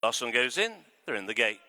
Last one goes in, they're in the gate.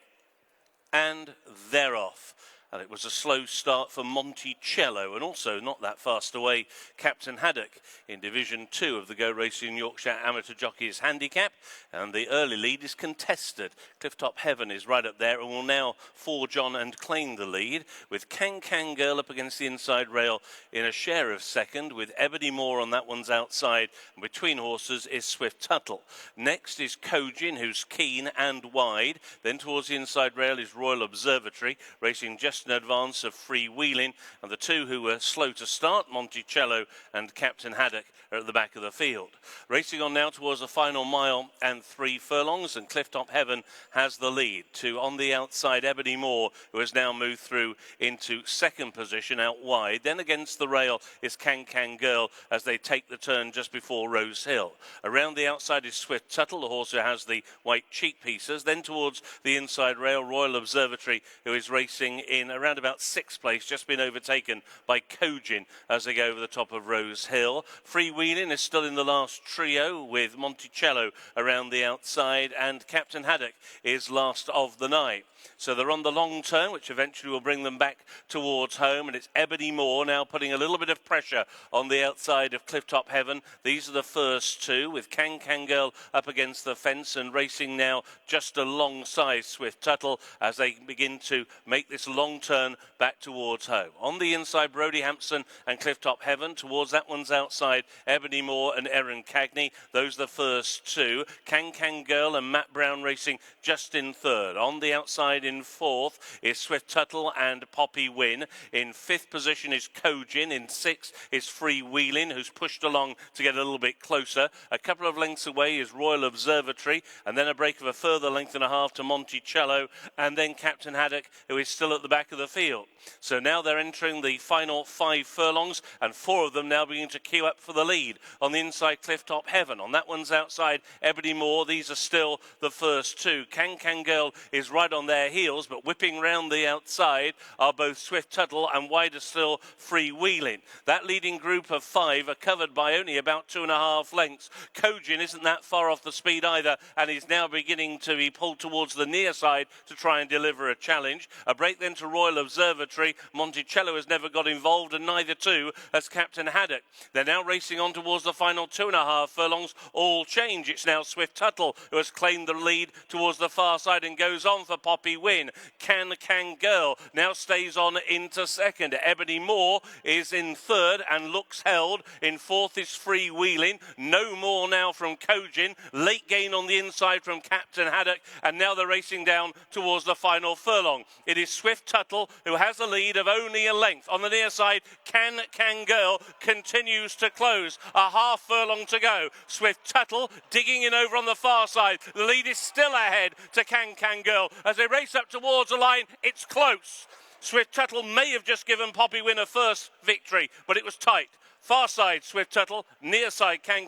And they're off. And it was a slow start for Monticello, and also not that fast away, Captain Haddock in Division 2 of the Go Racing Yorkshire Amateur Jockeys Handicap. And the early lead is contested. Clifftop Heaven is right up there and will now forge on and claim the lead, with Can Girl up against the inside rail in a share of second, with Ebony Moore on that one's outside. And between horses is Swift Tuttle. Next is Kojin, who's keen and wide. Then towards the inside rail is Royal Observatory, racing just in advance of Freewheeling, and the two who were slow to start, Monticello and Captain Haddock, are at the back of the field. Racing on now towards the final mile and 3 furlongs, and Clifftop Heaven has the lead. On the outside, Ebony Moore, who has now moved through into second position out wide. Then against the rail is Can Girl as they take the turn just before Rose Hill. Around the outside is Swift Tuttle, the horse who has the white cheek pieces. Then towards the inside rail, Royal Observatory, who is racing in around about 6th place, just been overtaken by Kojin as they go over the top of Rose Hill. Freewheeling is still in the last trio, with Monticello around the outside, and Captain Haddock is last of the night. So they're on the long turn, which eventually will bring them back towards home, and it's Ebony Moore now putting a little bit of pressure on the outside of Clifftop Heaven. These are the first two, with Can Girl up against the fence and racing now just alongside Swift Tuttle as they begin to make this long turn back towards home. On the inside, Brodie Hampson and Clifftop Heaven. Towards that one's outside, Ebony Moore and Erin Cagney. Those are the first two. Can Girl and Matt Brown racing just in third. On the outside in fourth is Swift Tuttle and Poppy Win. In 5th position is Kojin. In 6th is Freewheeling, who's pushed along to get a little bit closer. A couple of lengths away is Royal Observatory, and then a break of a further length and a half to Monticello, and then Captain Haddock, who is still at the back of the field. So now they're entering the final 5 furlongs, and 4 of them now beginning to queue up for the lead. On the inside, Clifftop Heaven. On that one's outside, Ebony Moore. These are still the first two. Can Girl is right on their heels, but whipping round the outside are both Swift Tuttle and wider still Freewheeling. That leading group of 5 are covered by only about 2.5 lengths. Kojin isn't that far off the speed either, and he's now beginning to be pulled towards the near side to try and deliver a challenge. A break then to Royal Observatory. Monticello has never got involved, and neither too has Captain Haddock. They're now racing on towards the final 2.5 furlongs. All change. It's now Swift Tuttle who has claimed the lead towards the far side and goes on for Poppy Win. Can Girl now stays on into second. Ebony Moore is in third and looks held. In 4th is Freewheeling. No more now from Kojin. Late gain on the inside from Captain Haddock, and now they're racing down towards the final furlong. It is Swift Tuttle who has a lead of only a length. On the near side, Can Girl continues to close. A half furlong to go. Swift Tuttle digging in over on the far side. The lead is still ahead to Can Girl. As they race up towards the line, it's close. Swift Tuttle may have just given Poppy Win a first victory, but it was tight. Far side, Swift Tuttle. Near side, Can